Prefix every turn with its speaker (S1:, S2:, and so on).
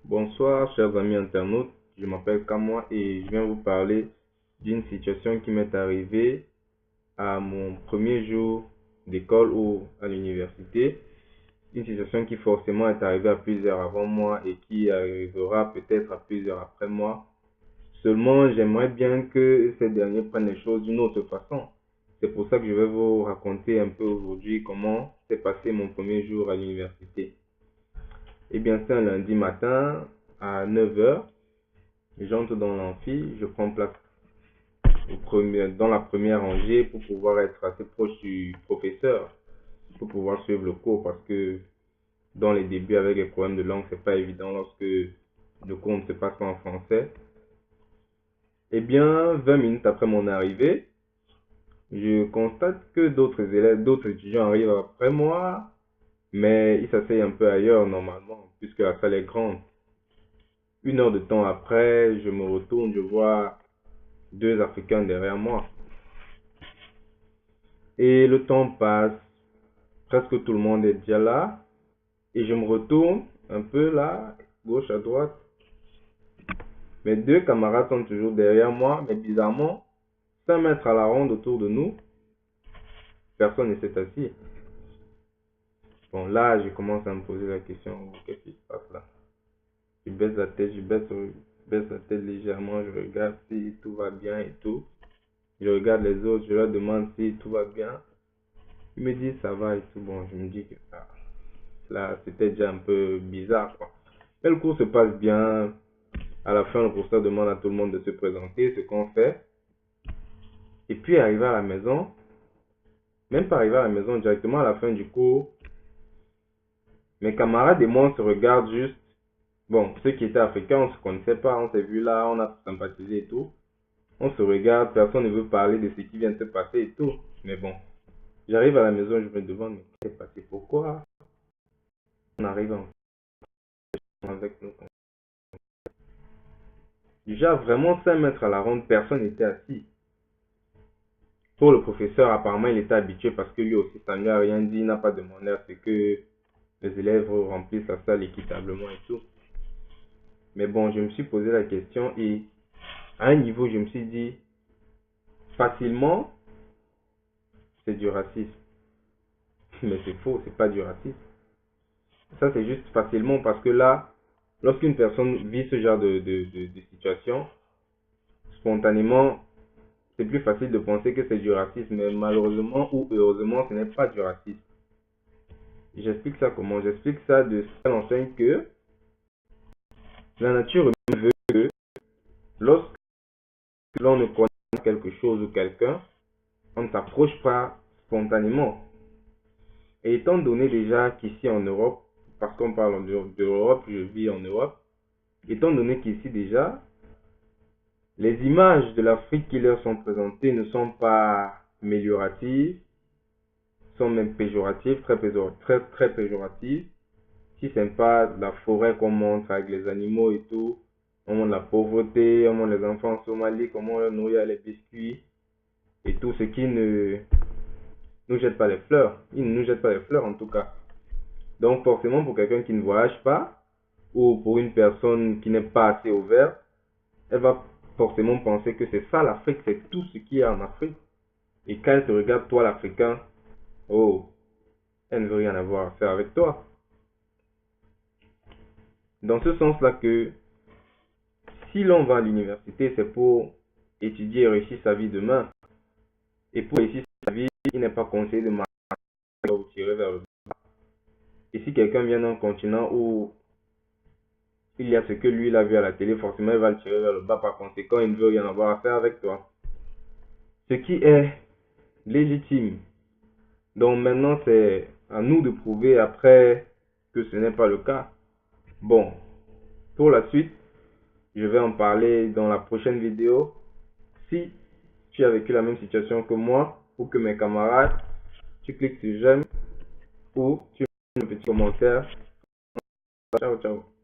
S1: Bonsoir chers amis internautes, je m'appelle Kamwa et je viens vous parler d'une situation qui m'est arrivée à mon premier jour d'école ou à l'université. Une situation qui forcément est arrivée à plusieurs avant moi et qui arrivera peut-être à plusieurs après moi. Seulement, j'aimerais bien que ces derniers prennent les choses d'une autre façon. C'est pour ça que je vais vous raconter un peu aujourd'hui comment s'est passé mon premier jour à l'université. Eh bien, c'est un lundi matin à 9 h. J'entre dans l'amphi, je prends place dans la première rangée pour pouvoir être assez proche du professeur, pour pouvoir suivre le cours parce que dans les débuts avec les problèmes de langue, c'est pas évident lorsque le cours ne se passe pas en français. Eh bien, 20 minutes après mon arrivée, je constate que d'autres élèves, d'autres étudiants arrivent après moi, mais ils s'asseyent un peu ailleurs normalement, puisque la salle est grande. Une heure de temps après, je me retourne, je vois deux Africains derrière moi. Et le temps passe, presque tout le monde est déjà là, et je me retourne un peu là, gauche à droite. Mes deux camarades sont toujours derrière moi, mais bizarrement, 5 mètres à la ronde autour de nous, personne ne s'est assis. Bon, là, je commence à me poser la question, qu'est-ce qui se passe là? Je baisse la tête, je baisse la tête légèrement, je regarde si tout va bien et tout. Je regarde les autres, je leur demande si tout va bien. Ils me disent ça va et tout. Bon, je me dis que là, c'était déjà un peu bizarre, quoi. Mais le cours se passe bien. À la fin, le professeur demande à tout le monde de se présenter, ce qu'on fait. Et puis, arrivé à la maison, même pas arrivé à la maison, directement à la fin du cours, mes camarades et moi, on se regarde juste. Bon, ceux qui étaient africains, on se connaissait pas, on s'est vu là, on a sympathisé et tout. On se regarde, personne ne veut parler de ce qui vient de se passer et tout. Mais bon, j'arrive à la maison, je me demande, mais qu'est-ce qui s'est passé? Pourquoi on arrive avec nous? Déjà, vraiment 5 mètres à la ronde, personne n'était assis. Pour le professeur, apparemment, il était habitué parce que lui aussi, ça ne lui a rien dit, il n'a pas demandé à ce que les élèves remplissent la salle équitablement et tout. Mais bon, je me suis posé la question et à un niveau, je me suis dit, facilement, c'est du racisme. Mais c'est faux, c'est pas du racisme. Ça, c'est juste facilement parce que là, lorsqu'une personne vit ce genre de situation, spontanément, c'est plus facile de penser que c'est du racisme, mais malheureusement ou heureusement, ce n'est pas du racisme. J'explique ça comment? J'explique ça de cette enseigne que la nature veut que lorsque l'on ne connaît pas quelque chose ou quelqu'un, on ne s'approche pas spontanément. Et étant donné déjà qu'ici en Europe, parce qu'on parle de l'Europe, je vis en Europe, étant donné qu'ici déjà, les images de l'Afrique qui leur sont présentées ne sont pas amélioratives, sont même péjoratives, très péjoratives. Si c'est pas la forêt qu'on montre avec les animaux et tout, on montre la pauvreté, on montre les enfants en Somalie, comment on leur nourrit les biscuits et tout ce qui ne nous jette pas les fleurs. Ils ne nous jettent pas les fleurs en tout cas. Donc forcément pour quelqu'un qui ne voyage pas ou pour une personne qui n'est pas assez ouverte, elle va forcément penser que c'est ça l'Afrique, c'est tout ce qu'il y a en Afrique. Et quand elle te regarde, toi l'Africain, oh, elle ne veut rien avoir à faire avec toi. Dans ce sens-là que si l'on va à l'université, c'est pour étudier et réussir sa vie demain. Et pour réussir sa vie, il n'est pas conseillé de marcher ou tirer vers le bas. Et si quelqu'un vient d'un continent où il y a ce que lui il a vu à la télé, forcément il va le tirer vers le bas. Par conséquent, il ne veut rien avoir à faire avec toi. Ce qui est légitime. Donc maintenant, c'est à nous de prouver après que ce n'est pas le cas. Bon, pour la suite, je vais en parler dans la prochaine vidéo. Si tu as vécu la même situation que moi ou que mes camarades, tu cliques sur j'aime ou tu mets un petit commentaire. Ciao, ciao.